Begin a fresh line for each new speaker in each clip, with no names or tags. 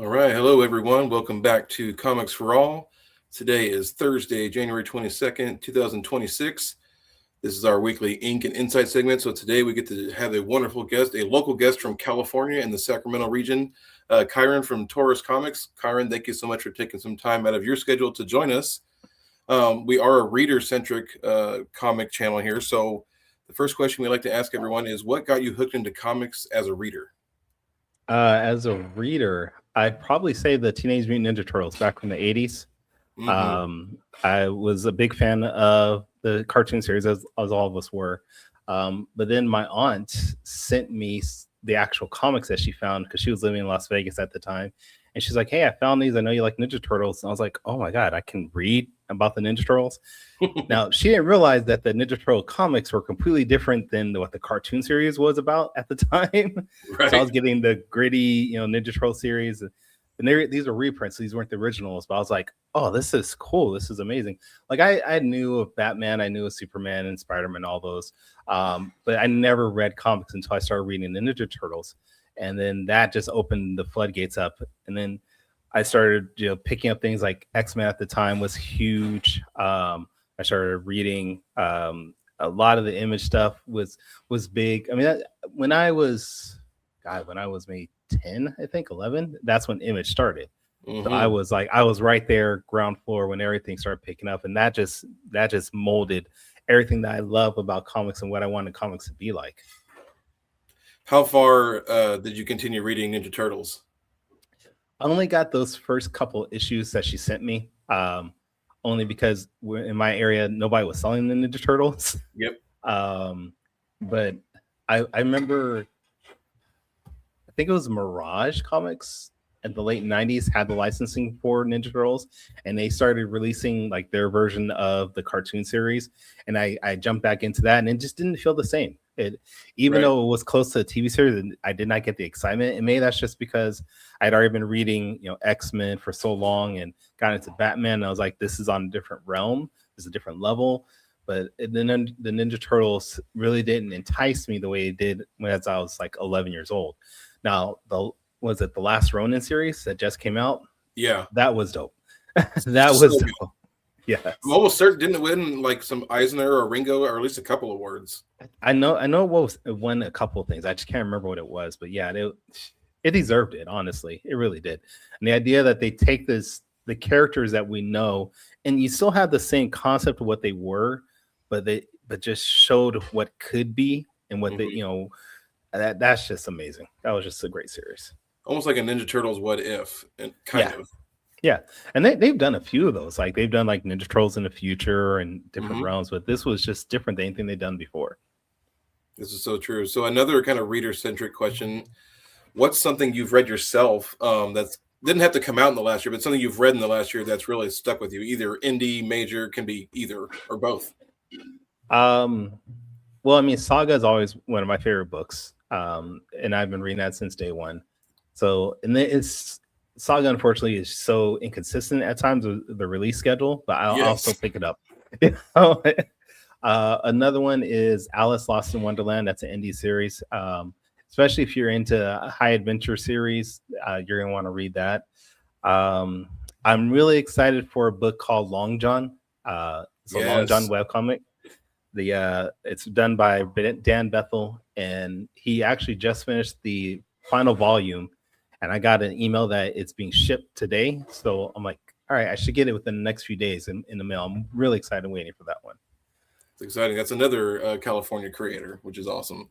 All right. Hello, everyone. Welcome back to Comics for All. Today is Thursday, January 22nd, 2026. This is our weekly Ink and Insight segment. So today we get to have a wonderful guest, a local guest from California in the Sacramento region, Kyrun from Taurus Comics. Kyrun, thank you so much for taking some time out of your schedule to join us. We are a reader-centric comic channel here. So the first question we like to ask everyone is, what got you hooked into comics as a reader?
As a reader, I'd probably say the Teenage Mutant Ninja Turtles back from the 80s. I was a big fan of the cartoon series, as all of us were. But then my aunt sent me the actual comics that she found because she was living in Las Vegas at the time. And she's like, "Hey, I found these. I know you like Ninja Turtles." And I was like, "Oh my God, I can read about the Ninja Turtles." Now, she didn't realize that the Ninja Turtle comics were completely different than what the cartoon series was about at the time.
Right.
So I was getting the gritty, Ninja Turtle series. And these are reprints. These weren't the originals. But I was like, "Oh, this is cool. This is amazing." Like I knew of Batman. I knew of Superman and Spider-Man, all those. But I never read comics until I started reading the Ninja Turtles. And then that just opened the floodgates up. And then I started, picking up things like X-Men at the time was huge. I started reading a lot of the Image stuff was big. I mean, when I was maybe 10, I think 11, that's when Image started. So I was right there, ground floor, when everything started picking up, and that just molded everything that I love about comics and what I wanted comics to be like.
How far did you continue reading Ninja Turtles?
I only got those first couple issues that she sent me, only because in my area nobody was selling the Ninja Turtles.
Yep.
But I remember, I think it was Mirage Comics in the late 90s had the licensing for Ninja Turtles, and they started releasing like their version of the cartoon series, and I jumped back into that, and it just didn't feel the same. Even though it was close to the TV series, and I did not get the excitement. And maybe that's just because I'd already been reading, X-Men for so long and got into Batman. And I was like, this is on a different realm, this is a different level. But then the Ninja Turtles really didn't entice me the way it did when I was like 11 years old. Now, was it the Last Ronin series that just came out?
Yeah,
that was dope. That was dope. Yeah,
I'm almost certain didn't it win like some Eisner or Ringo or at least a couple awards.
I know it won a couple of things. I just can't remember what it was, but yeah, it deserved it. Honestly, it really did. And the idea that they take the characters that we know, and you still have the same concept of what they were, but just showed what could be and what they, that's just amazing. That was just a great series.
Almost like a Ninja Turtles What If, and kind of.
Yeah, and they've done a few of those. Like they've done like Ninja Turtles in the future and different realms, but this was just different than anything they've done before.
This is so true. So another kind of reader-centric question: what's something you've read yourself that didn't have to come out in the last year, but something you've read in the last year that's really stuck with you? Either indie, major, can be either or both.
Well, I mean, Saga is always one of my favorite books, and I've been reading that since day one. So, and it's Saga, unfortunately, is so inconsistent at times with the release schedule, but I'll also pick it up. Another one is Alice Lost in Wonderland. That's an indie series. Especially if you're into a high adventure series, you're going to want to read that. I'm really excited for a book called Long John. It's a Long John webcomic. It's done by Dan Bethel, and he actually just finished the final volume. And I got an email that it's being shipped today. So I'm like, all right, I should get it within the next few days in the mail. I'm really excited waiting for that one.
It's exciting. That's another California creator, which is awesome.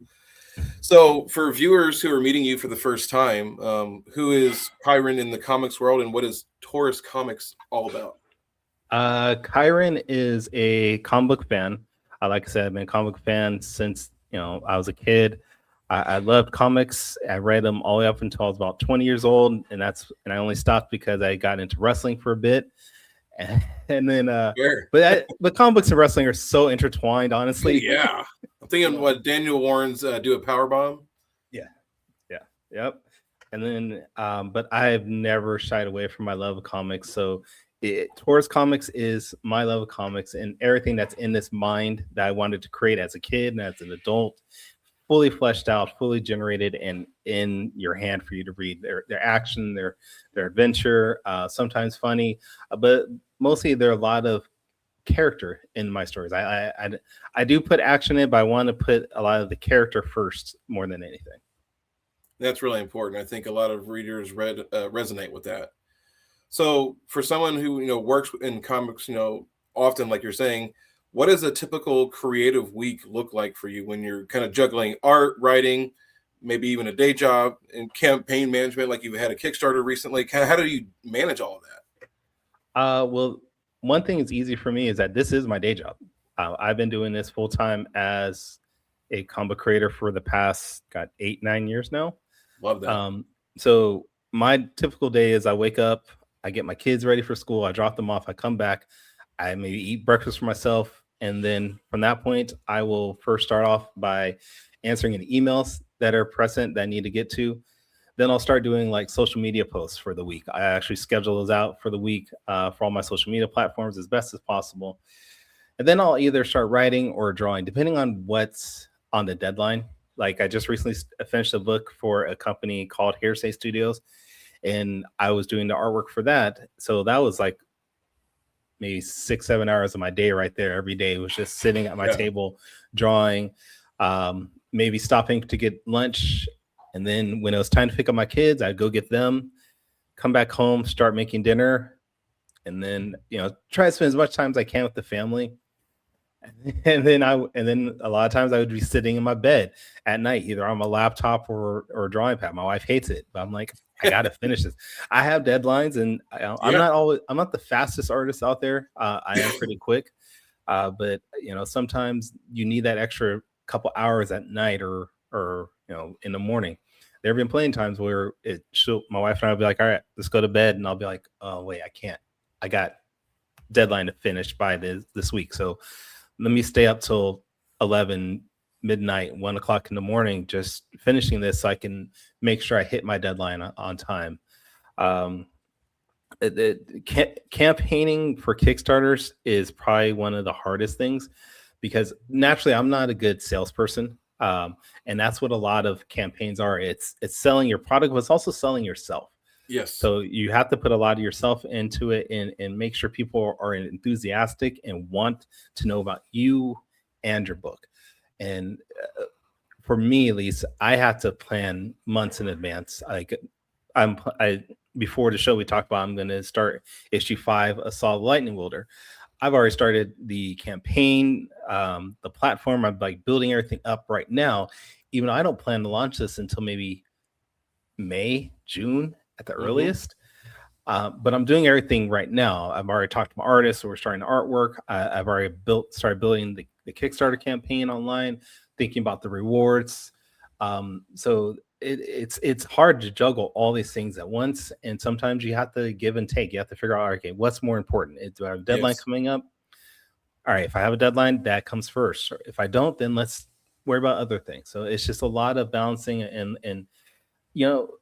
So for viewers who are meeting you for the first time, who is Kyrun in the comics world, and what is Taurus Comics all about?
Kyrun is a comic book fan. Like I said, I've been a comic book fan since I was a kid. I loved comics. I read them all the way up until I was about 20 years old, and I only stopped because I got into wrestling for a bit. And then, but comic books and wrestling are so intertwined, honestly.
Yeah, I'm thinking what Daniel Warren's do a power bomb.
Yep. And then, but I've never shied away from my love of comics. So, Taurus Comics is my love of comics and everything that's in this mind that I wanted to create as a kid and as an adult fully fleshed out, fully generated, and in your hand for you to read. Their action, their adventure, sometimes funny, but mostly there are a lot of character in my stories. I do put action in, but I want to put a lot of the character first more than anything.
That's really important. I think a lot of readers resonate with that. So for someone who works in comics, often like you're saying, what does a typical creative week look like for you when you're kind of juggling art, writing, maybe even a day job and campaign management, like you had a Kickstarter recently? Kind of how do you manage all of that?
Well, one thing that's easy for me is that this is my day job. I've been doing this full time as a comic creator for the past 8-9 years now.
Love that.
So my typical day is I wake up, I get my kids ready for school, I drop them off, I come back, I maybe eat breakfast for myself, and then from that point, I will first start off by answering any emails that are present that I need to get to. Then I'll start doing like social media posts for the week. I actually schedule those out for the week for all my social media platforms as best as possible. And then I'll either start writing or drawing, depending on what's on the deadline. Like I just recently finished a book for a company called Hearsay Studios, and I was doing the artwork for that. So that was like maybe 6-7 hours of my day right there. Every day was just sitting at my table drawing, maybe stopping to get lunch. And then when it was time to pick up my kids, I'd go get them, come back home, start making dinner, and then try to spend as much time as I can with the family. And then a lot of times I would be sitting in my bed at night, either on my laptop or a drawing pad. My wife hates it, but I'm like, I gotta finish this. I have deadlines, and I'm not the fastest artist out there. I am pretty quick, but sometimes you need that extra couple hours at night or in the morning. There have been plenty times where my wife and I will be like, all right, let's go to bed, and I'll be like, oh wait, I can't. I got deadline to finish by this week, so let me stay up till 11 midnight, 1 o'clock in the morning, just finishing this so I can make sure I hit my deadline on time. Campaigning for Kickstarters is probably one of the hardest things because naturally I'm not a good salesperson. And that's what a lot of campaigns are. It's selling your product, but it's also selling yourself.
Yes.
So you have to put a lot of yourself into it and make sure people are enthusiastic and want to know about you and your book. And for me, at least, I had to plan months in advance. Before the show, we talked about I'm going to start issue 5, Assault Lightning Wielder. I've already started the campaign, the platform. I'm like building everything up right now, even though I don't plan to launch this until maybe May, June at the earliest. But I'm doing everything right now. I've already talked to my artists, so we're starting the artwork. I've already started building the Kickstarter campaign online, thinking about the rewards. So it's hard to juggle all these things at once, and sometimes you have to give and take. You have to figure out, okay, what's more important? Do I have a deadline coming up? All right, if I have a deadline, that comes first. Or if I don't, then let's worry about other things. So it's just a lot of balancing. And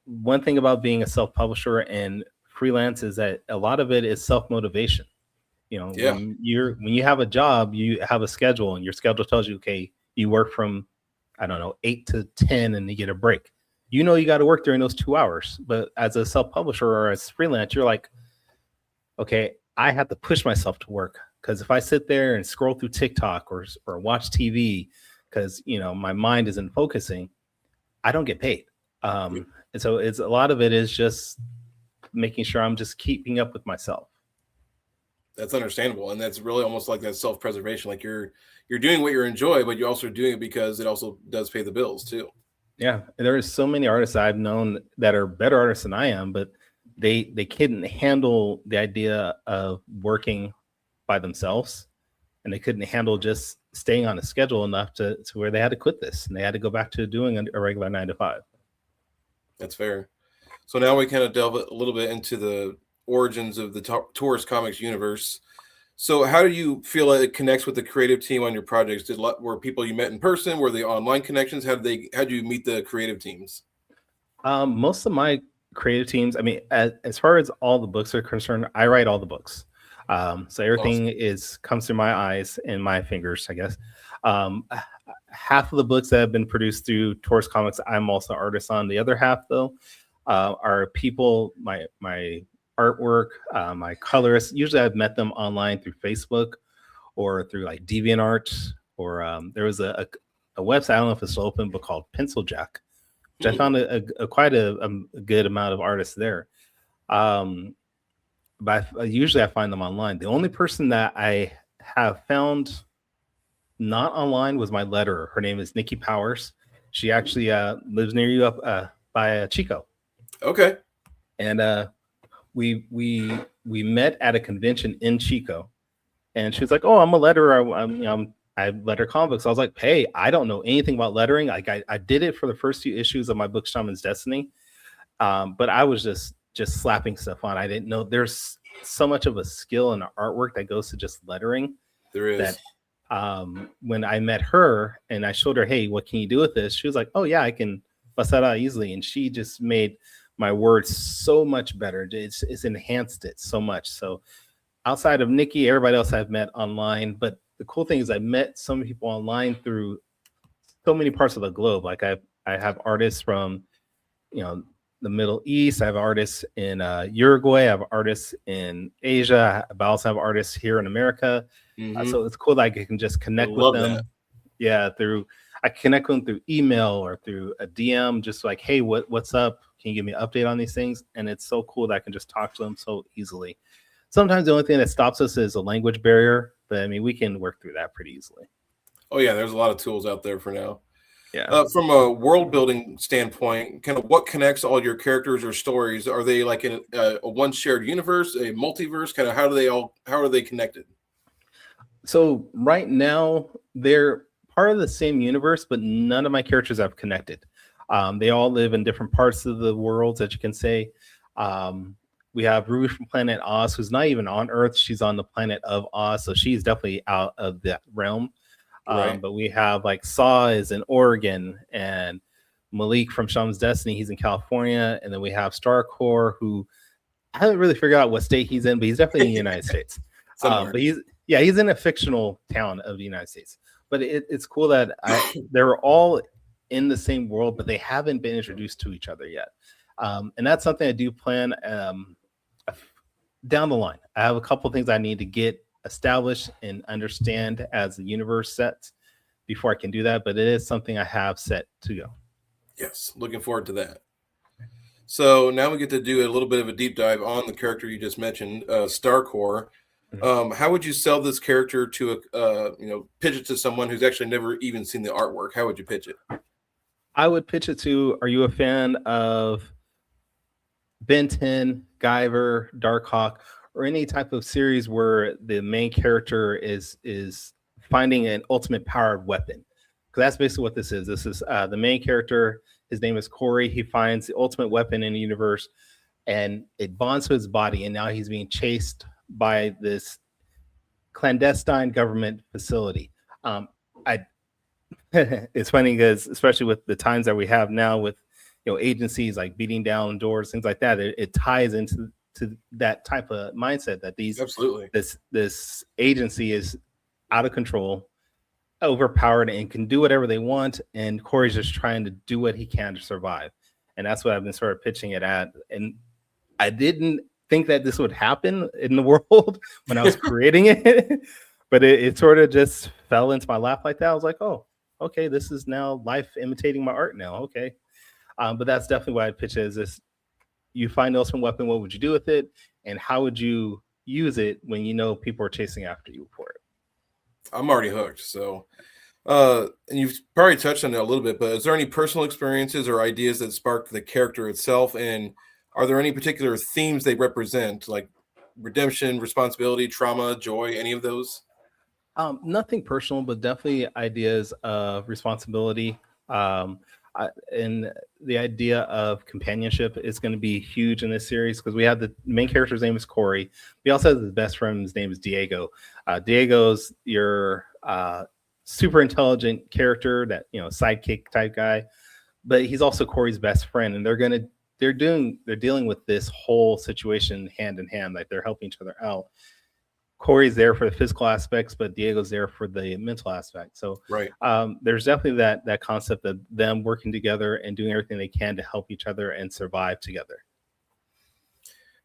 one thing about being a self-publisher and freelance is that a lot of it is self-motivation. When you have a job, you have a schedule, and your schedule tells you, okay, you work from 8 to 10 and you get a break. You got to work during those 2 hours. But as a self-publisher or as freelance, you're like, okay, I have to push myself to work, because if I sit there and scroll through TikTok or watch TV because my mind isn't focusing, I don't get paid. And so a lot of it is just making sure I'm just keeping up with myself.
That's understandable, and that's really almost like that self-preservation. Like you're doing what you enjoy, but you're also doing it because it also does pay the bills too.
Yeah, there's so many artists I've known that are better artists than I am, but they couldn't handle the idea of working by themselves, and they couldn't handle just staying on a schedule enough to where they had to quit this, and they had to go back to doing a regular 9 to 5.
That's fair. So now we kind of delve a little bit into the origins of the Taurus Comics universe. So how do you feel like it connects with the creative team on your projects? Were people you met in person? Were they online connections? How did you meet the creative teams?
Most of my creative teams, I mean, as far as all the books are concerned, I write all the books. So everything comes through my eyes and my fingers, I guess. half of the books that have been produced through Taurus Comics, I'm also an artist on. The other half, though, are people, my artwork, my colorists. Usually I've met them online through Facebook or through like DeviantArt, or there was a website, I don't know if it's still open, but called Pencil Jack, which I found quite a good amount of artists there. But usually I find them online. The only person that I have found not online was my letterer. Her name is Nikki Powers. She actually lives near you up by Chico.
Okay.
And we met at a convention in Chico, and she was like, "Oh, I'm a letterer. I letter comics." I was like, "Hey, I don't know anything about lettering. Like, I did it for the first few issues of my book Shaman's Destiny, but I was just slapping stuff on. I didn't know there's so much of a skill and artwork that goes to just lettering.
There is.
That when I met her and I showed her, hey, what can you do with this? She was like, oh yeah, I can bust that out easily. And she just made my words so much better. It's enhanced it so much. So outside of Nikki, everybody else I've met online. But the cool thing is I met some people online through so many parts of the globe. Like I have artists from, the Middle East. I have artists in Uruguay. I have artists in Asia. I also have artists here in America. So it's cool that I can just connect with them. That. Yeah, I connect with them through email or through a DM, just like, hey, what's up? Can you give me an update on these things? And it's so cool that I can just talk to them so easily. Sometimes the only thing that stops us is a language barrier, but I mean, we can work through that pretty easily.
Oh yeah, there's a lot of tools out there for now.
Yeah.
From a world building standpoint, kind of what connects all your characters or stories? Are they like in a one shared universe, a multiverse? Kind of how are they connected?
So right now they're part of the same universe, but none of my characters have connected. They all live in different parts of the world, as you can say. We have Ruby from Planet Oz, who's not even on Earth. She's on the planet of Oz, so she's definitely out of that realm. Right. But we have like Saw is in Oregon, and Malik from Shaman's Destiny, he's in California. And then we have Starcore, who I haven't really figured out what state he's in, but he's definitely in the United States. But he's in a fictional town of the United States. But it's cool that they're all in the same world, but they haven't been introduced to each other yet. And that's something I do plan down the line. I have a couple things I need to get established and understand as the universe sets before I can do that, but it is something I have set to go.
Yes, looking forward to that. So now we get to do a little bit of a deep dive on the character you just mentioned, Starcore. How would you sell this character to pitch it to someone who's actually never even seen the artwork? How would you pitch it?
I would pitch it to, are you a fan of Ben 10, Guyver, Darkhawk, or any type of series where the main character is finding an ultimate powered weapon? Because that's basically what this is. This is the main character. His name is Corey. He finds the ultimate weapon in the universe, and it bonds to his body. And now he's being chased by this clandestine government facility. It's funny because, especially with the times that we have now, with agencies like beating down doors, things like that, it ties into that type of mindset that this agency is out of control, overpowered, and can do whatever they want. And Corey's just trying to do what he can to survive. And that's what I've been sort of pitching it at. And I didn't think that this would happen in the world when I was creating it, but it sort of just fell into my lap like that. I was like, oh, okay, this is now life imitating my art now. Okay. But that's definitely why I'd pitch it, is this: you find the ultimate weapon, what would you do with it? And how would you use it when people are chasing after you for it?
I'm already hooked. So, and you've probably touched on it a little bit, but is there any personal experiences or ideas that sparked the character itself? And are there any particular themes they represent, like redemption, responsibility, trauma, joy, any of those?
Nothing personal, but definitely ideas of responsibility. And the idea of companionship is going to be huge in this series, because we have the main character's name is Corey. We also have his best friend's name is Diego. Diego's your super intelligent character, that sidekick type guy, but he's also Corey's best friend, and they're dealing with this whole situation hand in hand, like they're helping each other out. Corey's there for the physical aspects, but Diego's there for the mental aspect. So
Right.
there's definitely that concept of them working together and doing everything they can to help each other and survive together.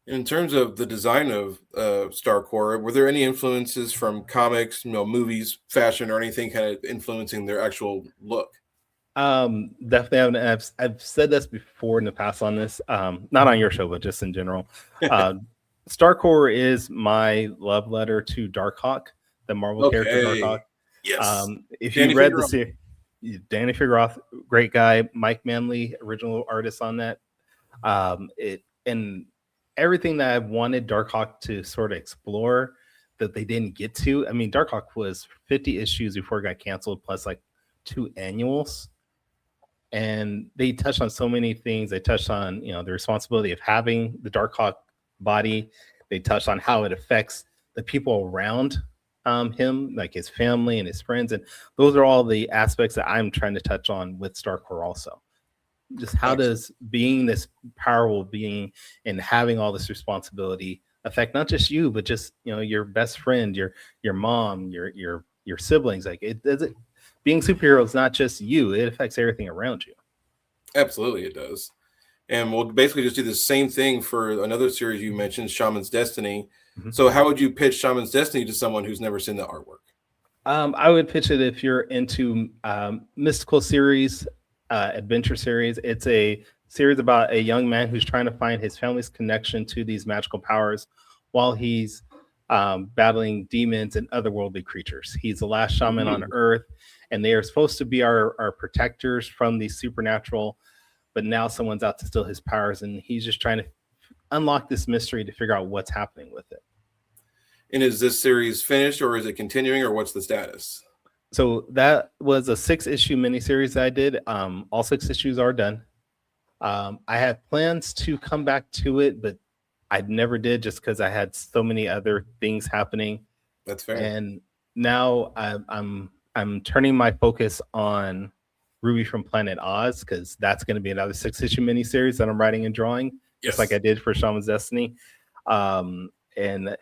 In terms of the design of Starcore, were there any influences from comics, movies, fashion, or anything kind of influencing their actual look?
Definitely I've said this before in the past on this, not on your show, but just in general. Starcore is my love letter to Darkhawk, the Marvel character Darkhawk.
Yes.
If
Danny
you read
Figueroa.
the series, Danny Figueroa, great guy. Mike Manley, original artist on that. It and everything that I wanted Darkhawk to sort of explore that they didn't get to. I mean, Darkhawk was 50 issues before it got canceled, plus like 2 annuals. And they touched on so many things. They touched on, the responsibility of having the Darkhawk body. They touched on how it affects the people around him, like his family and his friends. And those are all the aspects that I'm trying to touch on with Starcore also. Just how does being this powerful being and having all this responsibility affect not just you, but just your best friend, your mom, your siblings. Like it does it. Being superhero is not just you; it affects everything around you.
Absolutely, it does. And we'll basically just do the same thing for another series you mentioned, Shaman's Destiny.
Mm-hmm.
So, how would you pitch Shaman's Destiny to someone who's never seen the artwork?
I would pitch it if you're into mystical series, adventure series. It's a series about a young man who's trying to find his family's connection to these magical powers while he's battling demons and otherworldly creatures. He's the last shaman on Earth, and they are supposed to be our protectors from these supernatural, but now someone's out to steal his powers, and he's just trying to unlock this mystery to figure out what's happening with it.
And is this series finished, or is it continuing, or what's the status?
So that was a 6-issue miniseries that I did. All 6 issues are done. I had plans to come back to it, but I never did just because I had so many other things happening.
That's fair.
And now I'm turning my focus on Ruby from Planet Oz, because that's going to be another 6-issue miniseries that I'm writing and drawing, just like I did for Shaman's Destiny. And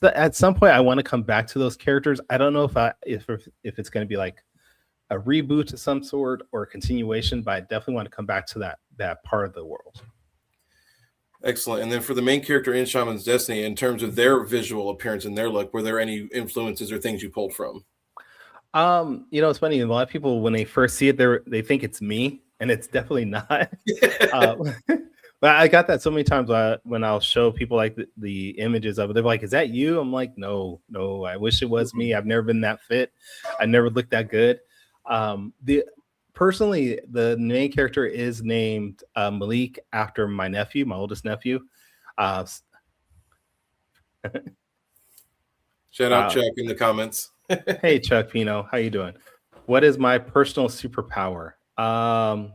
at some point I want to come back to those characters. I don't know if it's going to be like a reboot of some sort or a continuation, but I definitely want to come back to that part of the world.
Excellent. And then for the main character in Shaman's Destiny, in terms of their visual appearance and their look, were there any influences or things you pulled from?
It's funny. A lot of people, when they first see it, they think it's me, and it's definitely not. But I got that so many times when I'll show people like the images of it. They're like, "Is that you?" I'm like, "No. I wish it was me. I've never been that fit. I never looked that good." Personally, the main character is named Malik after my nephew, my oldest nephew.
Shout out Chuck in the comments.
Hey, Chuck Pino, how you doing? What is my personal superpower? My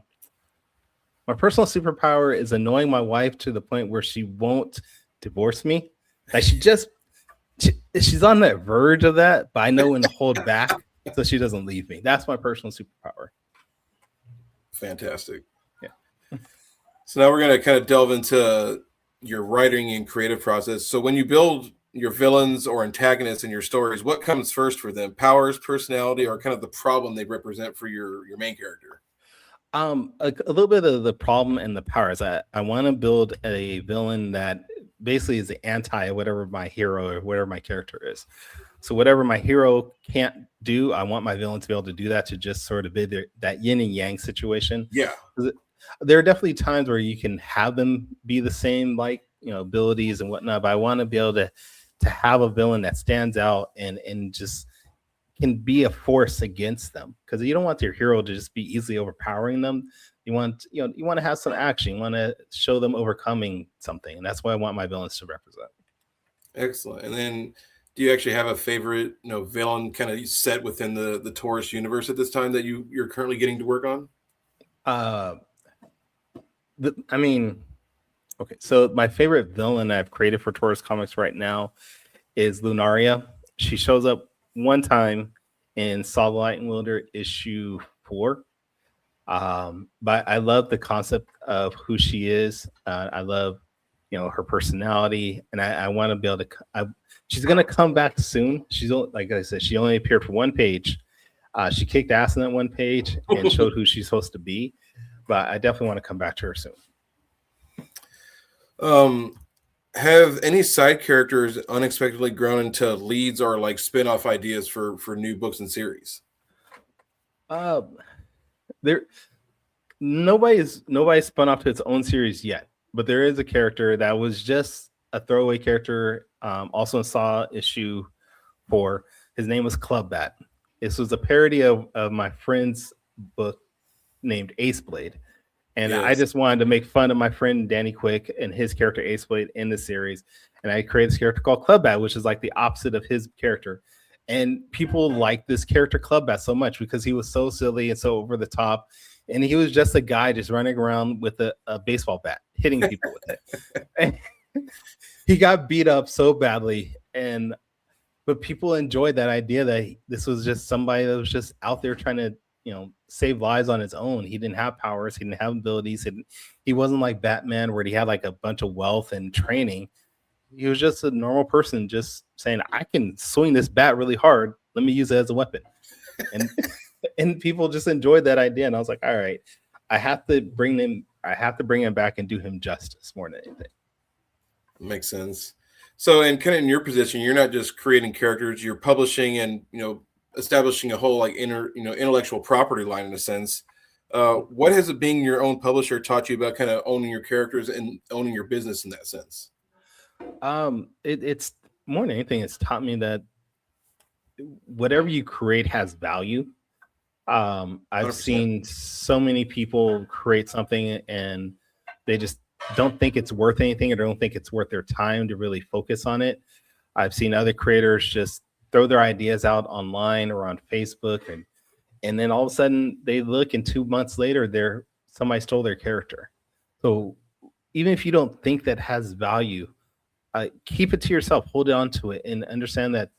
personal superpower is annoying my wife to the point where she won't divorce me. Like she's on that verge of that, but I know when to hold back so she doesn't leave me. That's my personal superpower.
Fantastic.
Yeah.
So now we're going to kind of delve into your writing and creative process. So when you build your villains or antagonists in your stories, what comes first for them? Powers, personality, or kind of the problem they represent for your main character?
A little bit of the problem and the powers. I want to build a villain that basically is the anti whatever my hero or whatever my character is. So whatever my hero can't do, I want my villain to be able to do that, to just sort of be that yin and yang situation.
Yeah.
There are definitely times where you can have them be the same, like, abilities and whatnot, but I want to be able to have a villain that stands out and just can be a force against them, because you don't want your hero to just be easily overpowering them. You want to have some action. You want to show them overcoming something, and that's what I want my villains to represent.
Excellent. And then, do you actually have a favorite, villain kind of set within the Taurus universe at this time that you're currently getting to work on?
Okay, so my favorite villain I've created for Taurus Comics right now is Lunaria. She shows up one time in Saw the Light and Wilder issue 4. But I love the concept of who she is. I love her personality, and I want to be able to. She's gonna come back soon. Like I said, she only appeared for one page. She kicked ass on that one page and showed who she's supposed to be. But I definitely want to come back to her soon.
Have any side characters unexpectedly grown into leads or like spin-off ideas for new books and series?
There, nobody's spun off to its own series yet, but there is a character that was just a throwaway character. Also in Saw issue 4, his name was Club Bat. This was a parody of my friend's book named Ace Blade. And yes. I just wanted to make fun of my friend Danny Quick and his character Ace Blade in the series. And I created this character called Club Bat, which is like the opposite of his character. And people like this character Club Bat so much because he was so silly and so over the top. And he was just a guy just running around with a baseball bat, hitting people with it. And he got beat up so badly. But people enjoyed that idea that this was just somebody that was just out there trying to, save lives on his own. He didn't have powers. He didn't have abilities. He wasn't like Batman where he had like a bunch of wealth and training. He was just a normal person just saying, I can swing this bat really hard. Let me use it as a weapon. And people just enjoyed that idea. And I was like, all right, I have to bring him back and do him justice more than anything.
Makes sense. So, and kind of in your position, you're not just creating characters, you're publishing and, establishing a whole like intellectual property line in a sense. What has it being your own publisher taught you about kind of owning your characters and owning your business in that sense?
It's more than anything, it's taught me that whatever you create has value. I've 100%. Seen so many people create something and they just don't think it's worth anything or don't think it's worth their time to really focus on it. I've seen other creators just throw their ideas out online or on Facebook and then all of a sudden they look and 2 months later somebody stole their character. So even if you don't think that has value, keep it to yourself, hold on to it, and understand that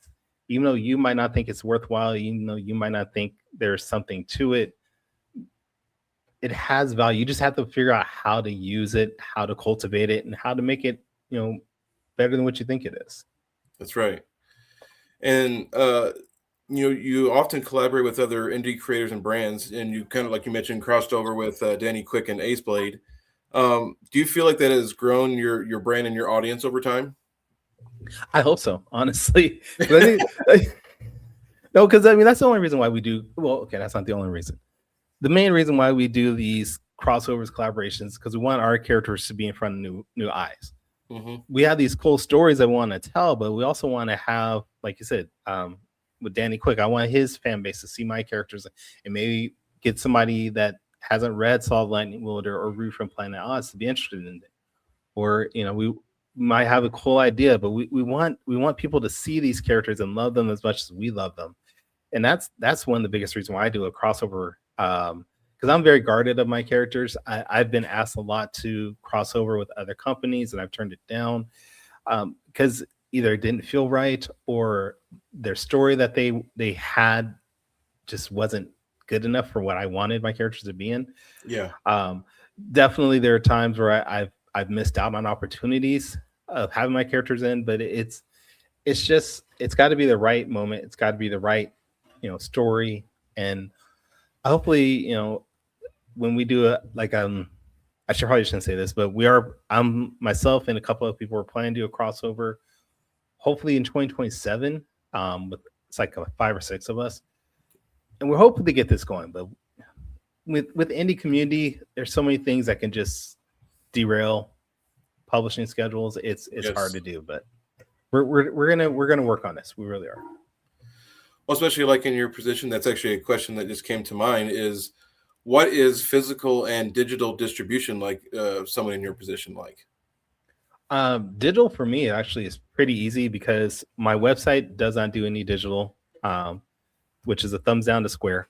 even though you might not think it's worthwhile, even though you might not think there's something to it, it has value. You just have to figure out how to use it, how to cultivate it, and how to make it, better than what you think it is.
That's right. And, you often collaborate with other indie creators and brands, and you kind of, like you mentioned, crossed over with Danny Quick and Ace Blade. Do you feel like that has grown your brand and your audience over time?
I hope so, honestly. No, because that's the only reason why we do. Well, okay, that's not the only reason. The main reason why we do these crossovers, collaborations, because we want our characters to be in front of new eyes. Mm-hmm. We have these cool stories that we want to tell, but we also want to have, like you said, with Danny Quick, I want his fan base to see my characters and maybe get somebody that hasn't read Saw the Lightning Wielder or Root from Planet Oz to be interested in it. Or, we might have a cool idea, but we want people to see these characters and love them as much as we love them. And that's one of the biggest reasons why I do a crossover. Because I'm very guarded of my characters. I've been asked a lot to cross over with other companies, and I've turned it down because either it didn't feel right or their story that they had just wasn't good enough for what I wanted my characters to be in.
Yeah.
Definitely, there are times where I've missed out on opportunities of having my characters in, but it's got to be the right moment. It's got to be the right story, and hopefully when we do it, like I probably shouldn't say this, but I'm myself and a couple of people are planning to do a crossover, hopefully in 2027. It's like 5 or 6 of us, and we're hoping to get this going. But with indie community, there's so many things that can just derail publishing schedules. It's yes. Hard to do, but we're gonna work on this. We really are.
Well, especially like in your position, that's actually a question that just came to mind is, what is physical and digital distribution like, someone in your position like?
Digital for me actually is pretty easy because my website does not do any digital, which is a thumbs down to Square.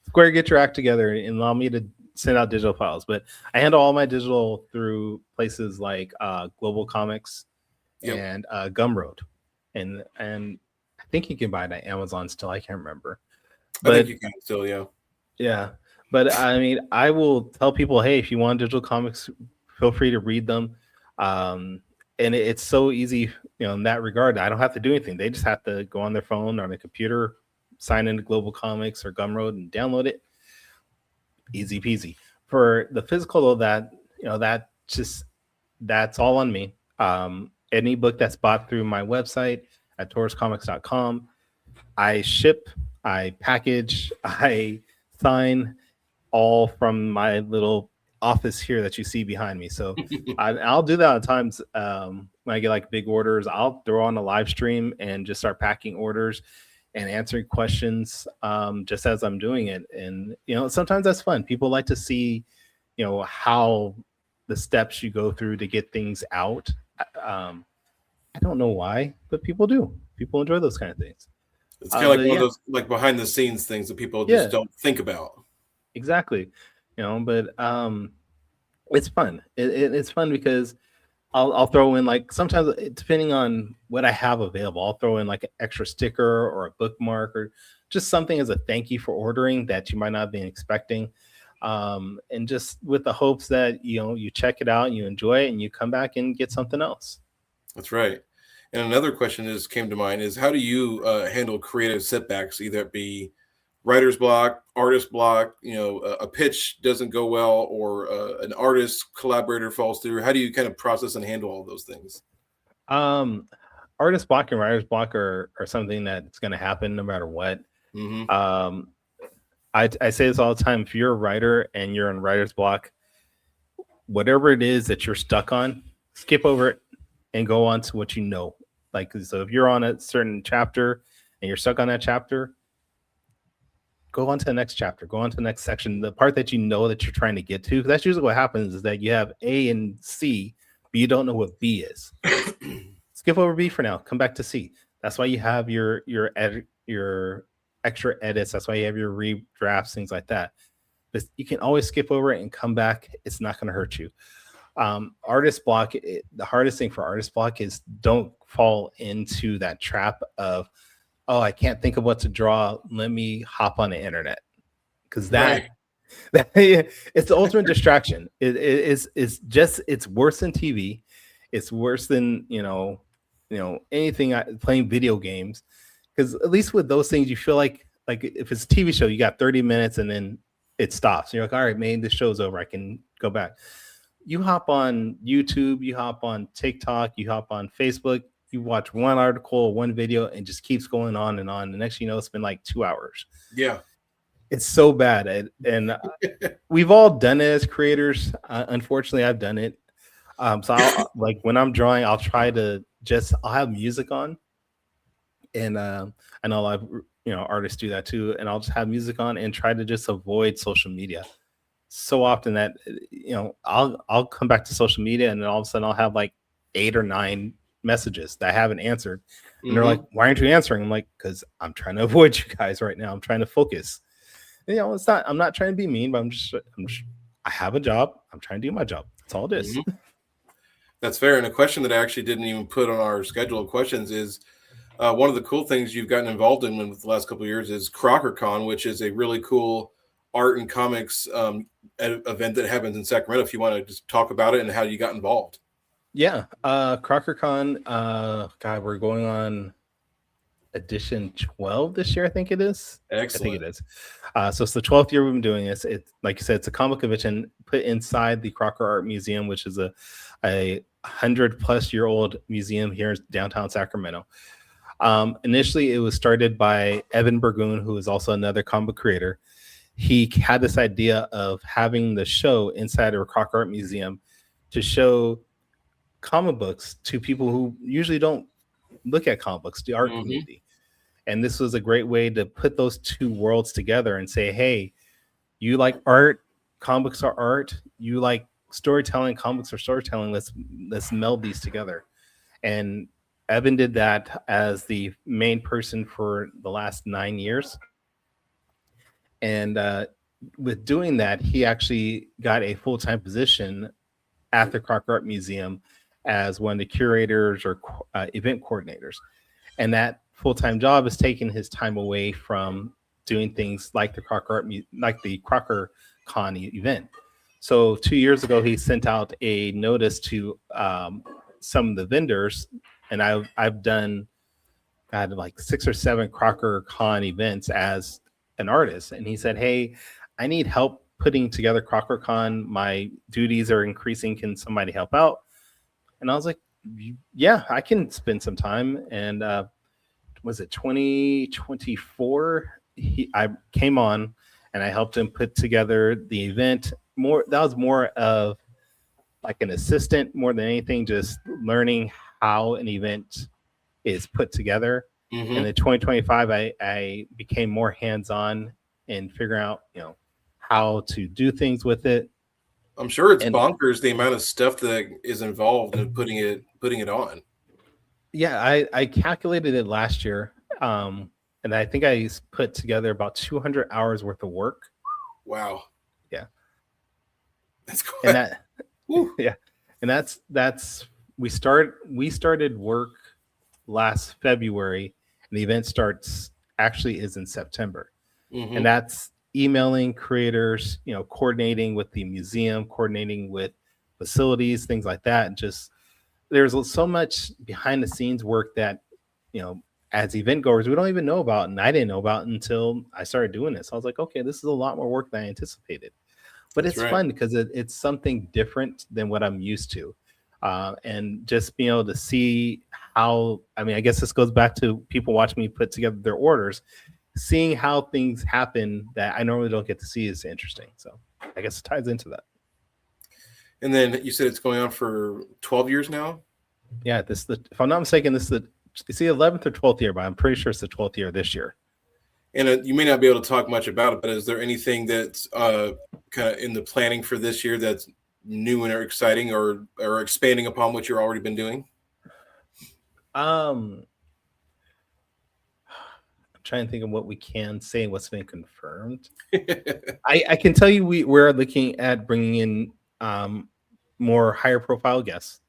Square, get your act together and allow me to send out digital files. But I handle all my digital through places like Global Comix and Gumroad. And I think you can buy it at Amazon still. I can't remember.
I think you can still, yeah.
Yeah. But I mean, I will tell people, hey, if you want digital comics, feel free to read them. Um, and it's so easy, in that regard. I don't have to do anything. They just have to go on their phone or on a computer, sign into Global Comics or Gumroad and download it. Easy peasy. For the physical, though, that's all on me. Any book that's bought through my website at tauruscomics.com, I ship, I package, I sign, all from my little office here that you see behind me. So I'll do that at times when I get like big orders. I'll throw on a live stream and just start packing orders and answering questions just as I'm doing it. And sometimes that's fun. People like to see how the steps you go through to get things out. I don't know why, but people do. People enjoy those kind of things.
It's kind of like one of those like behind the scenes things that people just don't think about.
Exactly. But it's fun. It's fun because I'll throw in, like, sometimes depending on what I have available, I'll throw in like an extra sticker or a bookmark or just something as a thank you for ordering that you might not have been expecting. And just with the hopes that you check it out and you enjoy it and you come back and get something else.
That's right. And another question that came to mind is, how do you handle creative setbacks, either it be writer's block, artist block, a pitch doesn't go well, or an artist collaborator falls through? How do you kind of process and handle all those things?
Artist block and writer's block are something that's going to happen no matter what.
Mm-hmm.
I say this all the time. If you're a writer and you're in writer's block, whatever it is that you're stuck on, skip over it and go on to what you know. Like, so if you're on a certain chapter and you're stuck on that chapter, go on to the next chapter, go on to the next section, the part that you know that you're trying to get to. That's usually what happens, is that you have A and C, but you don't know what B is. Skip over B for now. Come back to C. That's why you have your extra edits. That's why you have your redrafts, things like that. But you can always skip over it and come back. It's not going to hurt you. Artist block, the hardest thing for artist block is don't fall into that trap of, oh, I can't think of what to draw, let me hop on the internet, because that it's the ultimate distraction. It's worse than TV. It's worse than anything, playing video games, because at least with those things you feel like if it's a TV show, you got 30 minutes and then it stops. You're like, all right, maybe the show's over, I can go back. You hop on YouTube, you hop on TikTok, you hop on Facebook, you watch one article, one video, and just keeps going on and on. The next thing you know, it's been like 2 hours.
Yeah.
It's so bad. And we've all done it as creators. Unfortunately, I've done it. So I'll, like, when I'm drawing, I'll try to I'll have music on. And I know a lot of artists do that too. And I'll just have music on and try to just avoid social media. So often that I'll come back to social media and then all of a sudden I'll have like 8 or 9 messages that I haven't answered, and they're like, why aren't you answering? I'm like, because I'm trying to avoid you guys right now. I'm trying to focus. And, I'm not trying to be mean, but I'm just I have a job. I'm trying to do my job. That's all it is.
That's fair. And a question that I actually didn't even put on our schedule of questions is, one of the cool things you've gotten involved in with the last couple of years is CrockerCon, which is a really cool art and comics event that happens in Sacramento. If you want to just talk about it and how you got involved.
Yeah. CrockerCon, God, we're going on edition 12 this year, I think it is.
Excellent.
I think it is. So it's the 12th year we've been doing this. It's, like you said, it's a comic convention put inside the Crocker Art Museum, which is a 100-plus-year-old museum here in downtown Sacramento. Initially, it was started by Evan Burgoon, who is also another comic creator. He had this idea of having the show inside of a Crocker Art Museum to show comic books to people who usually don't look at comic books, the art community. And this was a great way to put those two worlds together and say, hey, you like art, comics are art, you like storytelling, comics are storytelling, let's meld these together. And Evan did that as the main person for the last 9 years. And with doing that, he actually got a full-time position at the Crocker Art Museum as one of the curators or event coordinators. And that full-time job is taking his time away from doing things like the Crocker Con event. So 2 years ago, he sent out a notice to some of the vendors, and I've done had like 6 or 7 Crocker Con events as an artist, and he said, "Hey, I need help putting together Crocker Con. My duties are increasing. Can somebody help out?" And I was like, "Yeah, I can spend some time." And was it 2024? I came on and I helped him put together the event. That was more of like an assistant more than anything, just learning how an event is put together.
Mm-hmm.
And in 2025, I became more hands-on and figuring out, how to do things with it.
I'm sure it's bonkers the amount of stuff that is involved in putting it on.
Yeah, I calculated it last year, and I think I put together about 200 hours worth of work.
Wow.
Yeah.
That's cool.
And that, yeah, and that's we started work last February, and the event is in September,
mm-hmm.
and that's emailing creators, coordinating with the museum, coordinating with facilities, things like that. And just there's so much behind the scenes work that, as event goers, we don't even know about, and I didn't know about until I started doing this. I was like, okay, this is a lot more work than I anticipated, but it's fun because it's something different than what I'm used to. And just being able to see how, I guess this goes back to people watching me put together their orders, seeing how things happen that I normally don't get to see is interesting. So I guess it ties into that.
And then you said it's going on for 12 years now?
Yeah, if I'm not mistaken, it's the 11th or 12th year, but I'm pretty sure it's the 12th year this year.
And you may not be able to talk much about it, but is there anything that's kind of in the planning for this year that's new and exciting or expanding upon what you've already been doing?
I'm trying to think of what we can say and what's been confirmed. I can tell you we're looking at bringing in more higher profile guests.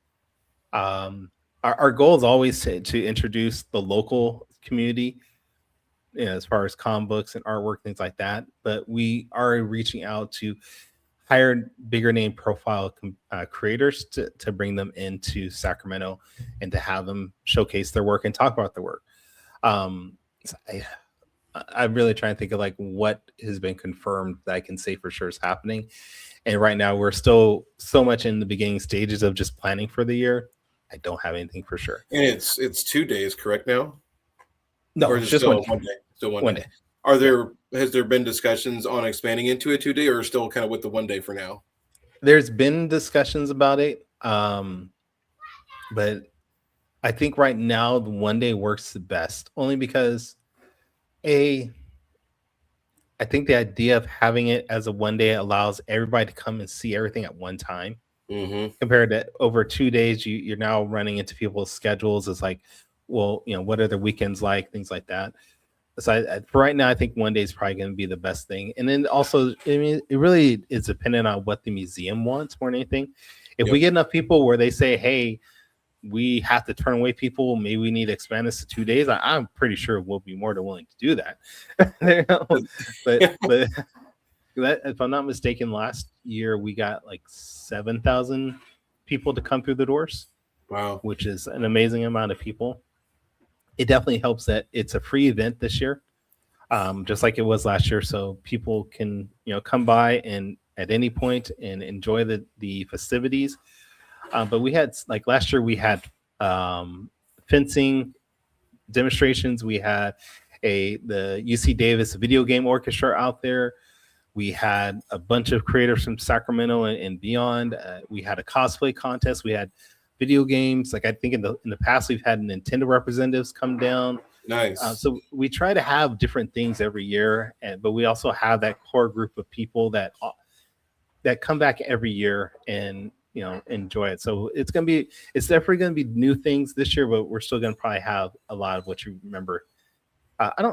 Our goal is always to introduce the local community, as far as comic books and artwork, things like that. But we are reaching out to hire bigger name profile creators to bring them into Sacramento and to have them showcase their work and talk about their work. I'm really trying to think of like what has been confirmed that I can say for sure is happening. And right now we're still so much in the beginning stages of just planning for the year. I don't have anything for sure.
And it's 2 days, correct now?
No,
or is it just still one day. Still one day. Has there been discussions on expanding into a 2 day, or still kind of with the 1 day for now?
There's been discussions about it. But I think right now the 1 day works the best, only because I think the idea of having it as a 1 day allows everybody to come and see everything at one time.
Mm-hmm.
Compared to over 2 days, you're now running into people's schedules. It's like, well, what are their weekends like, things like that. So for right now, I think 1 day is probably going to be the best thing. And then also, it really is dependent on what the museum wants more than anything. If we get enough people where they say, hey, we have to turn away people, maybe we need to expand this to 2 days, I'm pretty sure we'll be more than willing to do that. but if I'm not mistaken, last year we got like 7,000 people to come through the doors.
Wow.
Which is an amazing amount of people. It definitely helps that it's a free event this year, just like it was last year. So people can, come by and at any point and enjoy the festivities. But we had, like last year, we had fencing demonstrations. We had the UC Davis video game orchestra out there. We had a bunch of creators from Sacramento and beyond. We had a cosplay contest. We had video games. Like I think in the past, we've had Nintendo representatives come down.
Nice.
So we try to have different things every year, but we also have that core group of people that come back every year and enjoy it. So it's definitely gonna be new things this year, but we're still gonna probably have a lot of what you remember.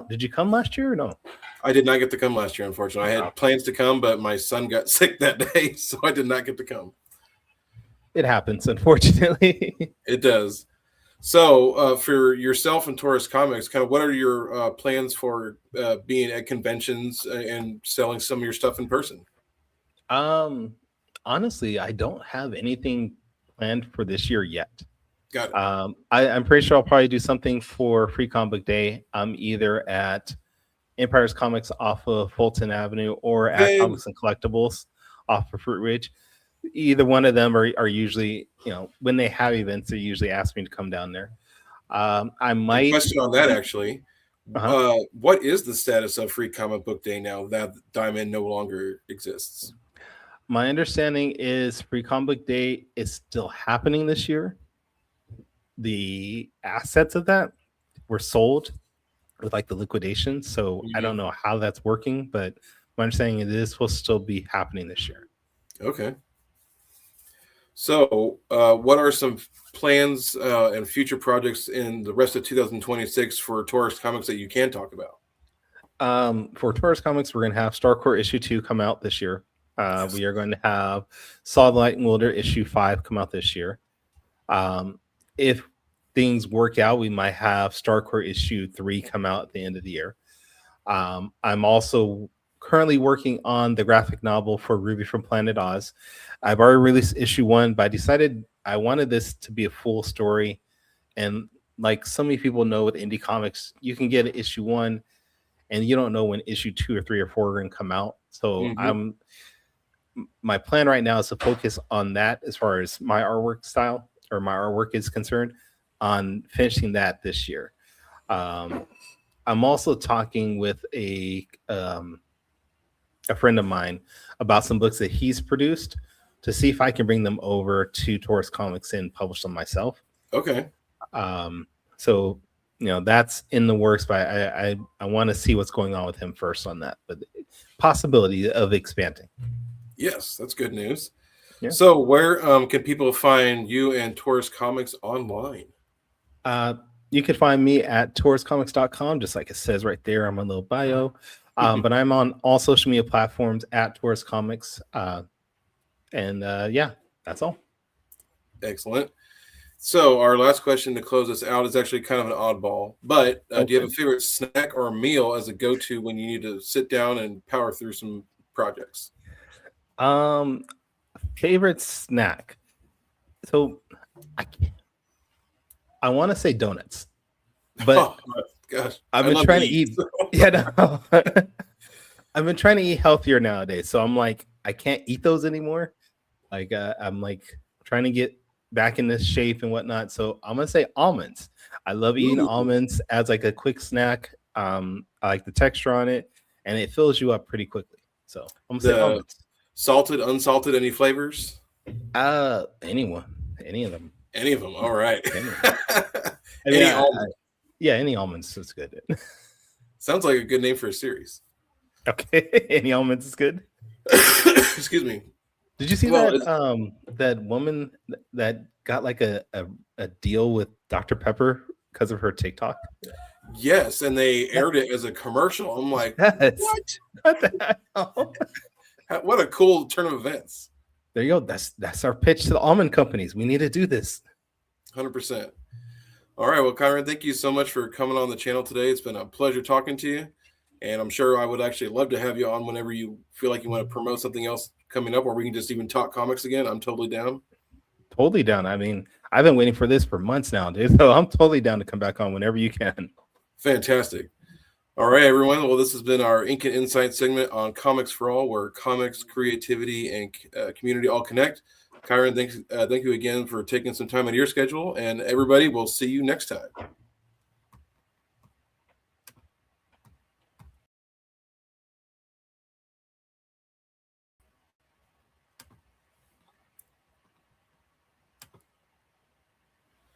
Did you come last year or no?
I did not get to come last year, unfortunately. I had plans to come, but my son got sick that day, so I did not get to come.
It happens, unfortunately.
It does. So, for yourself and Taurus Comics, kind of what are your plans for being at conventions and selling some of your stuff in person?
Um, Honestly, I don't have anything planned for this year yet.
Got it.
I'm pretty sure I'll probably do something for Free Comic Book Day. I'm either at Empire's Comics off of Fulton Avenue or at
Hey,
Comics and Collectibles off of Fruit Ridge. Either one of them are usually, when they have events, they usually ask me to come down there. I
and
might.
question on that actually.
Uh-huh.
What is the status of Free Comic Book Day now that Diamond no longer exists?
My understanding is Free Comic Book Day is still happening this year. The assets of that were sold with like the liquidation, so I don't know how that's working, but my understanding is this will still be happening this year.
Okay. So, what are some plans and future projects in the rest of 2026 for Taurus Comics that you can talk about?
For Taurus Comics, we're going to have Starcore issue 2 come out this year.
Yes.
We are going to have Solid Light and Wilder issue 5 come out this year. If things work out, we might have Starcore issue 3 come out at the end of the year. I'm also currently working on the graphic novel for Ruby from Planet Oz. I've already released issue 1, but I decided I wanted this to be a full story. And like so many people know with indie comics, you can get issue 1 and you don't know when issue 2 or 3 or 4 are going to come out. So my plan right now is to focus on that as far as my artwork style or my artwork is concerned, on finishing that this year. I'm also talking with a friend of mine about some books that he's produced to see if I can bring them over to Taurus Comics and publish them myself.
Okay.
So that's in the works, but I want to see what's going on with him first on that. But possibility of expanding.
Yes, that's good news.
Yeah.
So, where can people find you and Taurus Comics online?
You can find me at tauruscomics.com, just like it says right there on my little bio. But I'm on all social media platforms at Taurus Comics. Yeah, that's all.
Excellent. So, our last question to close us out is actually kind of an oddball, but do you have a favorite snack or meal as a go-to when you need to sit down and power through some projects?
Favorite snack. So I want to say donuts, but
gosh,
I've been trying to eat. Yeah, no. I've been trying to eat healthier nowadays, so I'm like, I can't eat those anymore. Like, I'm like trying to get back in this shape and whatnot. So I'm gonna say almonds. I love eating almonds as like a quick snack. I like the texture on it, and it fills you up pretty quickly. So I'm gonna say almonds.
Salted, unsalted, any flavors?
Any of them.
Any of them. All right.
Any almonds. Yeah, any almonds is good.
Sounds like a good name for a series.
Okay, any almonds is good.
Excuse me.
Did you see that woman that got like a deal with Dr. Pepper because of her TikTok?
Yes, and they aired it as a commercial. I'm like,
yes.
What the hell? What a cool turn of events.
There you go. That's our pitch to the almond companies. We need to do this.
100%. All right. Well, Kyrun, thank you so much for coming on the channel today. It's been a pleasure talking to you. And I'm sure I would actually love to have you on whenever you feel like you want to promote something else coming up, or we can just even talk comics again. I'm totally down.
Totally down. I mean, I've been waiting for this for months now, dude. So I'm totally down to come back on whenever you can.
Fantastic. All right, everyone. Well, this has been our Ink and Insight segment on Comics for All, where comics, creativity, and community all connect. Kyrun, thank you again for taking some time out of your schedule. And everybody, we'll see you next time.